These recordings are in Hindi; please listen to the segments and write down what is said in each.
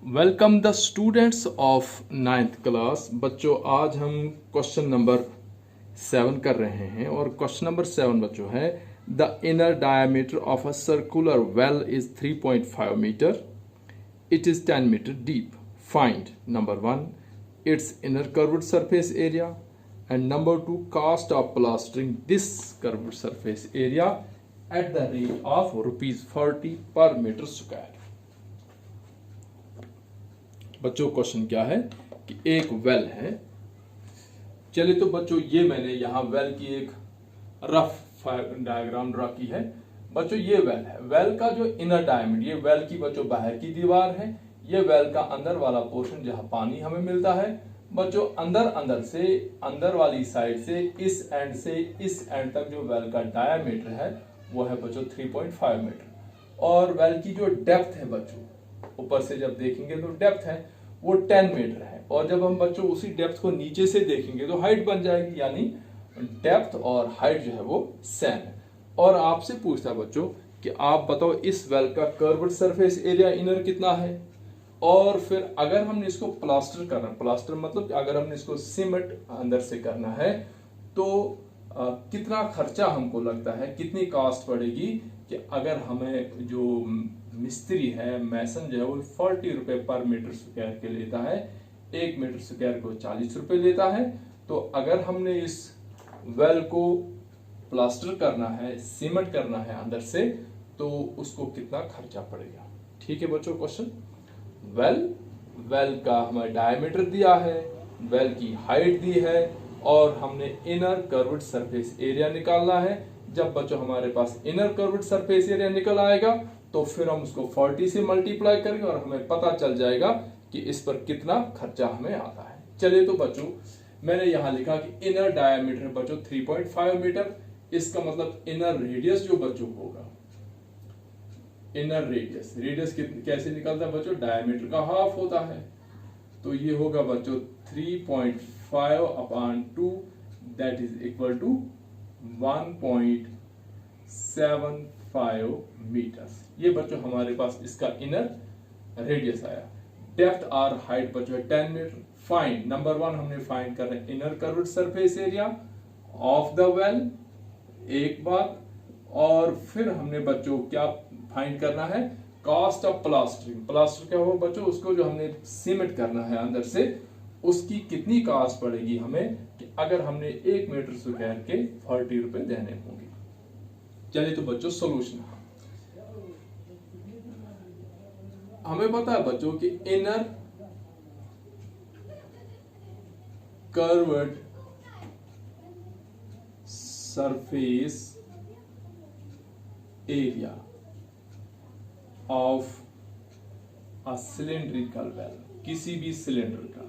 Welcome the students of 9th class. बच्चों आज हम क्वेश्चन नंबर 7 कर रहे हैं और क्वेश्चन नंबर 7 बच्चों है the inner diameter of a circular well is 3.5 metre, it is 10 metre deep. Find number 1 its inner curved surface area and number 2 cost of plastering this curved surface area at the rate of ₹40 per metre square. बच्चों क्वेश्चन क्या है कि एक वेल है। चलिए तो बच्चों ये मैंने यहाँ वेल की एक रफ डायग्राम ड्रा की है। बच्चों ये वेल है, वेल का जो इनर डायमीटर, ये वेल की बच्चों बाहर की दीवार है, ये वेल का अंदर वाला पोर्शन जहाँ पानी हमें मिलता है। बच्चों अंदर वाली साइड से इस एंड तक जो वेल का डायमीटर है वो है बच्चों 3.5 मीटर। और वेल की जो डेप्थ है बच्चों, ऊपर से जब देखेंगे तो डेप्थ है वो 10 मीटर है, और जब हम बच्चों उसी डेप्थ को नीचे से देखेंगे तो हाइट बन जाएगी, यानी डेप्थ और हाइट जो है वो सेम है। और आपसे पूछता है बच्चों कि आप बताओ इस वेल का कर्व्ड सरफेस एरिया इनर कितना है, और फिर अगर हमने इसको प्लास्टर करना, प्लास्टर मतलब अगर हमने इसको सीमेंट अंदर से करना है तो कितना खर्चा हमको लगता है, कितनी कॉस्ट पड़ेगी। कि अगर हमें जो मिस्त्री है, मैसन जो है वो 40 रुपए पर मीटर स्क्वायर के लेता है, 1 मीटर स्क्वायर को 40 रुपए लेता है, तो अगर हमने इस वेल को प्लास्टर करना है, सीमेंट करना है अंदर से, तो उसको कितना खर्चा पड़ेगा। ठीक है बच्चों, क्वेश्चन वेल का हमें डायमीटर दिया है, वेल की हाइट दी है, और हमने इनर कर्व्ड सरफेस एरिया निकालना है। जब बच्चों हमारे पास इनर कर्व्ड सरफेस एरिया निकल आएगा तो फिर हम उसको 40 से मल्टीप्लाई करेंगे और हमें पता चल जाएगा कि इस पर कितना खर्चा हमें आता है। चलिए तो बच्चों मैंने यहां लिखा कि इनर डायमीटर बच्चों 3.5 मीटर, इसका मतलब इनर रेडियस जो बच्चों होगा, इनर रेडियस कैसे निकलता है बच्चों, डायमीटर का हाफ होता है, तो ये होगा बच्चों 3.5/2 that is equal to 1.75 metre. ये बच्चों हमारे पास इसका इनर रेडियस आया। डेप्थ और हाइट बच्चों है 10 मीटर। फाइंड नंबर 1 हमने फाइंड कर रहे हैं inner curved surface area of the well, एक बात, और फिर हमने बच्चों क्या फाइंड करना है, कॉस्ट ऑफ प्लास्टरिंग। प्लास्टर क्या होगा बच्चों, उसको जो हमने सीमेंट करना है अंदर से, उसकी कितनी कॉस्ट पड़ेगी हमें, कि अगर हमने 1 मीटर स्क्वायर के 40 रुपए देने होंगे। चलिए तो बच्चों सॉल्यूशन, हमें पता है बच्चों कि inner curved surface area of a cylindrical well, किसी भी सिलेंडर का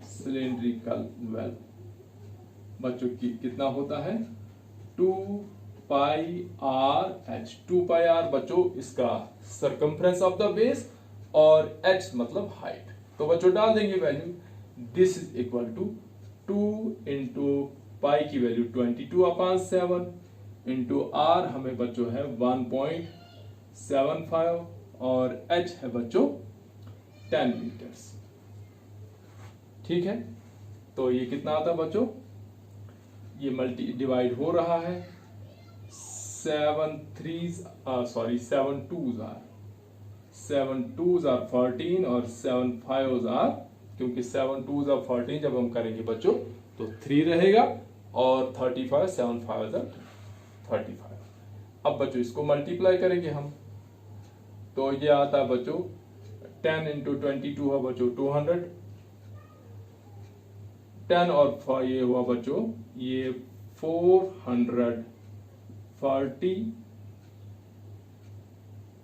सिलेंड्रिकल वेल बच्चों की कितना होता है 2πr/h। 2πr बच्चों इसका सरकमफ्रेंस ऑफ द बेस और h मतलब हाइट। तो बच्चों डाल देंगे value, this is equal to 2 into pi की वैल्यू 22/7 इंटू r हमें बच्चों है 1.75 और h है बच्चों 10 मीटर्स। ठीक है, तो ये कितना आता है बच्चों, ये मल्टी डिवाइड हो रहा है, 7 2s are 14 और 7 5s are, क्योंकि 7 2s are 14 जब हम करेंगे बच्चों तो 3 रहेगा, और 35 7 5s are 35। अब बच्चों इसको मल्टीप्लाई करेंगे हम, तो ये आता है बच्चों 10 इंटू 22 है बच्चों 200, 10 और ये हुआ बच्चों ये 440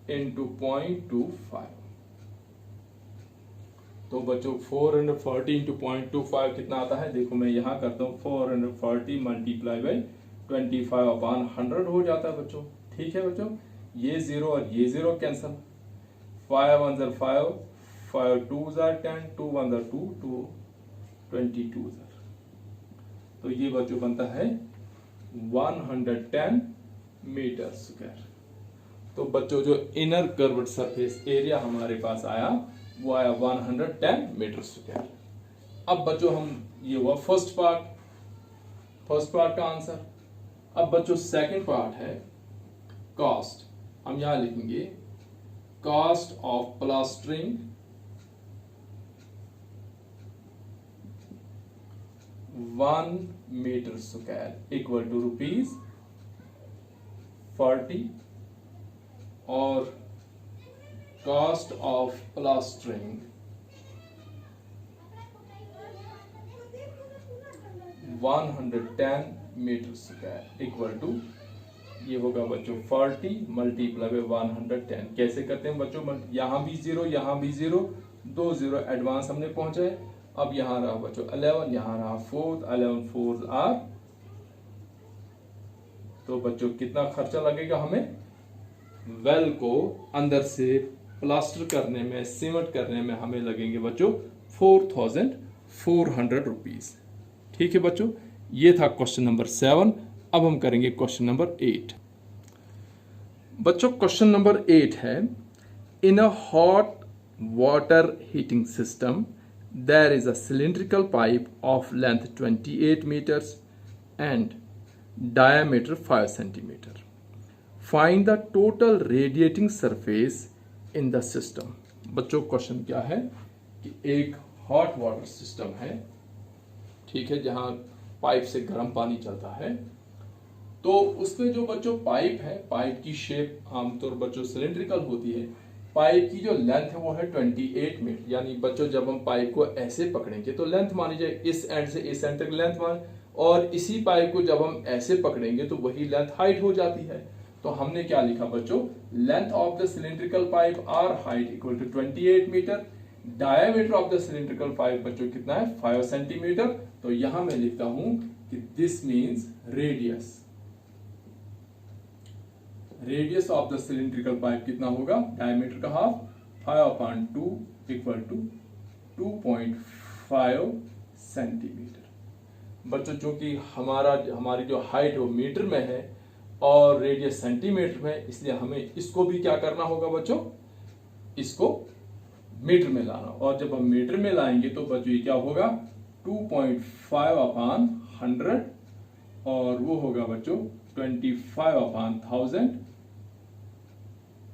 इंटू 0.25। तो बच्चों 440 इंटू 0.25 कितना आता है, देखो मैं यहां करता हूं 440 मल्टीप्लाई बाई 25/100 हो जाता है बच्चों। ठीक है बच्चों, ये 0 और ये 0 cancel, 5 1s are 5, 5 2s are 10, 2 1s are 2, 2 22 are, तो ये बच्चों बनता है 110 मीटर स्क्वायर। तो बच्चों जो इनर कर्व्ड सरफेस एरिया हमारे पास आया वो आया 110 मीटर स्क्वायर। अब बच्चों हम ये हुआ फर्स्ट पार्ट का आंसर। अब बच्चों सेकंड पार्ट है कॉस्ट। हम यहां लिखेंगे cost of plastering 1 metre square equal to ₹40 और cost of plastering 110 metre square equal to ये होगा बच्चों 40 मल्टीप्लाई बाय 110। कैसे करते हैं बच्चों, यहां भी 0 यहां भी 0, 2 0 एडवांस हमने पहुंचाए। अब यहां रहा बच्चों 11, यहां रहा 4, 11 4 आर। तो बच्चों कितना खर्चा लगेगा हमें वेल को अंदर से प्लास्टर करने में, सीमेंट करने में हमें लगेंगे बच्चों 4400 रुपीज। ठीक है बच्चों, ये था क्वेश्चन नंबर 7। अब हम करेंगे क्वेश्चन नंबर 8। बच्चों क्वेश्चन नंबर 8 है, in a hot water heating system there is a cylindrical pipe of length 28 meters and diameter 5 centimeter. Find the total radiating surface in the system. बच्चों क्वेश्चन क्या है कि एक हॉट वाटर सिस्टम है, ठीक है, जहां पाइप से गर्म पानी चलता है। तो उसमें जो बच्चों पाइप है, पाइप की शेप आमतौर बच्चों सिलिंड्रिकल होती है। पाइप की जो लेंथ है वो है 28 मीटर। यानी बच्चों जब हम पाइप को ऐसे पकड़ेंगे तो लेंथ मानी जाए इस एंड से इस एंड तक लेंथ मान, और इसी पाइप को जब हम ऐसे पकड़ेंगे तो वही लेंथ हाइट हो जाती है। तो हमने क्या लिखा बच्चों, length of the cylindrical pipe or height equal to 28 metre, diameter of the cylindrical pipe बच्चों कितना है 5 सेंटीमीटर। तो यहां मैं लिखता हूं कि this means radius of the cylindrical pipe कितना होगा, डायमीटर का हाफ 5/2 इक्वल टू 2.5 सेंटीमीटर। बच्चों चूंकि हमारी जो हाइट है वो मीटर में है और रेडियस सेंटीमीटर में, इसलिए हमें इसको भी क्या करना होगा बच्चों, इसको मीटर में लाना। और जब हम मीटर में लाएंगे तो बच्चों ये क्या होगा 2.5/100 और वो होगा बच्चों 25/1000।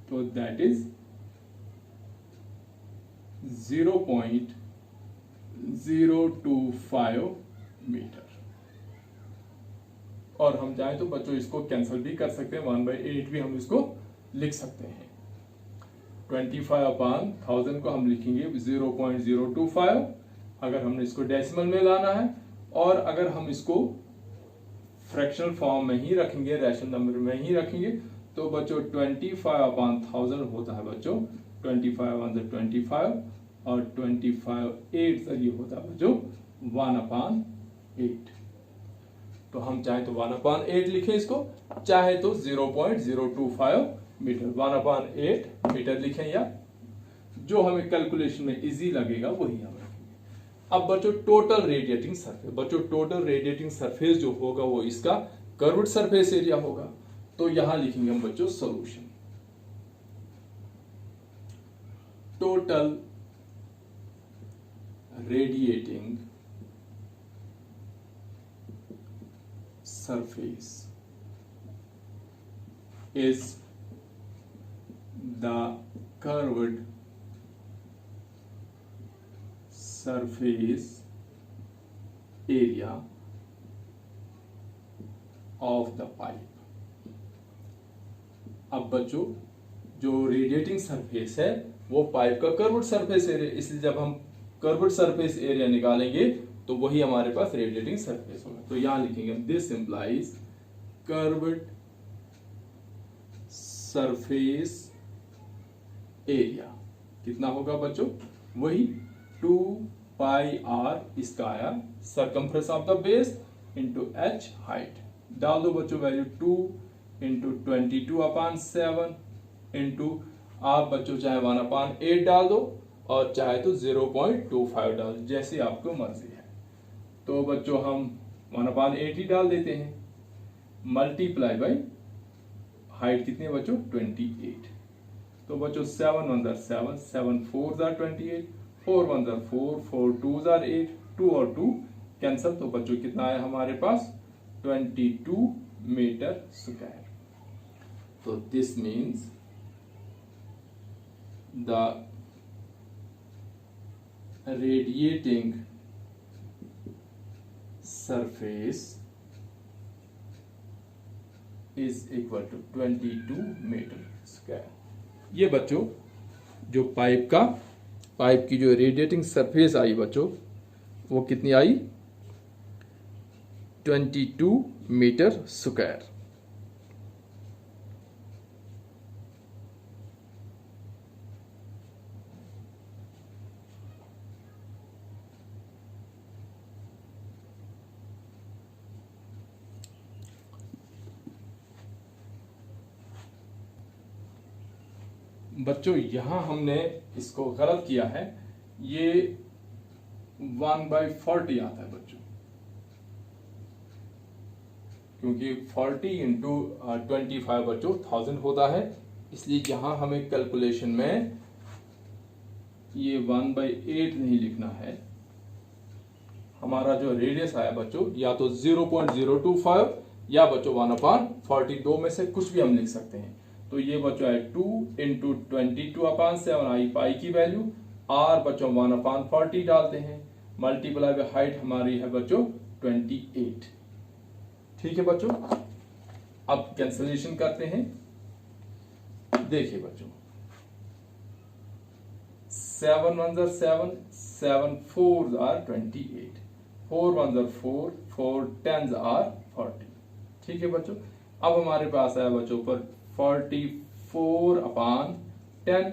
तो दैट इज 0.025 मीटर। और हम चाहें तो बच्चों इसको कैंसिल भी कर सकते हैं, 1/8 भी हम इसको लिख सकते हैं। 25/1000 को हम लिखेंगे 0.025 अगर हमने इसको डेसिमल में लाना है, और अगर हम इसको फ्रैक्शनल फॉर्म में ही रखेंगे, रैशनल नंबर में ही रखेंगे, तो बच्चों 25/1000 होता है बच्चों 25/25 और 25/8 ये होता है बच्चों 1/8। तो हम चाहे तो 1/8 लिखें इसको, चाहे तो 0.025 मीटर 1/8 मीटर लिखें, या जो हमें कैलकुलेशन में इजी लगेगा वही हम रखेंगे। अब बच्चों टोटल रेडिएटिंग सरफेस, बच्चों टोटल रेडिएटिंग सरफेस जो होगा वो इसका कर्व्ड सरफेस एरिया होगा। तो यहां लिखेंगे हम बच्चों solution, total radiating surface is the curved surface area of the pipe। अब बच्चों जो रेडिएटिंग सरफेस है वो पाइप का कर्व्ड सरफेस एरिया, इसलिए जब हम कर्व्ड सरफेस एरिया निकालेंगे तो वही हमारे पास रेडिएटिंग सरफेस होगा। तो यहां लिखेंगे this implies curved surface area कितना होगा बच्चों, वही 2πr, इसका आया circumference of the base into h height. डाल दो बच्चों वैल्यू 2 इंटू 22/7 इंटू आप बच्चों चाहे 1/8 डाल दो और चाहे तो 0.25 डाल दो, जैसे आपको मर्जी है। तो बच्चों हम 1/8 ही डाल देते हैं, मल्टीप्लाई बाई हाइट कितनी है बच्चों 28। तो बच्चों 7 1 7, 7 4 28, 4 1 4, 4 2 8, 2 और 2 कैंसल। तो बच्चों कितना आया हमारे पास 22 मीटर स्क्वायर। तो this means the radiating surface is equal to 22 metre square. ये बच्चों जो पाइप की जो रेडिएटिंग सरफेस आई बच्चों वो कितनी आई 22 मीटर स्क्वायर। बच्चों यहां हमने इसको गलत किया है, ये 1/40 आता है बच्चों, क्योंकि 40 इंटू 25 बच्चों 1000 होता है, इसलिए यहां हमें कैलकुलेशन में ये 1/8 नहीं लिखना है। हमारा जो रेडियस आया बच्चों या तो 0.025 या बच्चों 1/40, दो में से कुछ भी हम लिख सकते हैं। तो ये बच्चों है 2 इंटू 22/7 आई पाई की वैल्यू, आर बच्चों 1/40 डालते हैं, मल्टीप्लाई बाय हाइट हमारी है बच्चों 28। ठीक है बच्चों, अब कैंसलेशन करते हैं। देखिए बच्चों 7 1 7, 7 4 28, 4 1 4, 4 10 40। ठीक है बच्चों, अब हमारे पास आया बच्चों पर 44/10,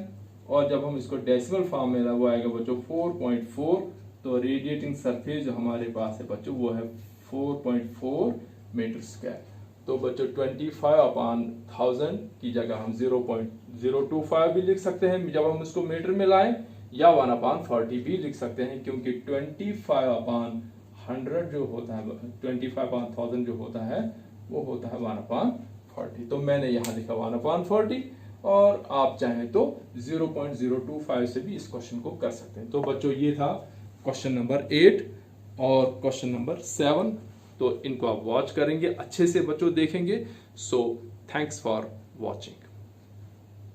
और जब हम इसको डेसिमल फॉर्म में वो आएगा बच्चों 4.4। तो रेडिएटिंग सरफेस जो हमारे पास है बच्चों वो है 4.4 मीटर स्क्वायर। तो बच्चों 25/1000 की जगह हम 0.025 भी लिख सकते हैं जब हम इसको मीटर में लाएं, या 1/40 भी लिख सकते हैं, क्योंकि 25/100 जो होता है 25/1000 जो होता है वो होता है 1/40। तो मैंने यहां लिखा 1/40, और आप चाहें तो 0.025 से भी इस क्वेश्चन को कर सकते हैं। तो बच्चों ये था क्वेश्चन नंबर 8 और क्वेश्चन नंबर 7। तो इनको आप वॉच करेंगे, अच्छे से बच्चों देखेंगे। So thanks for watching.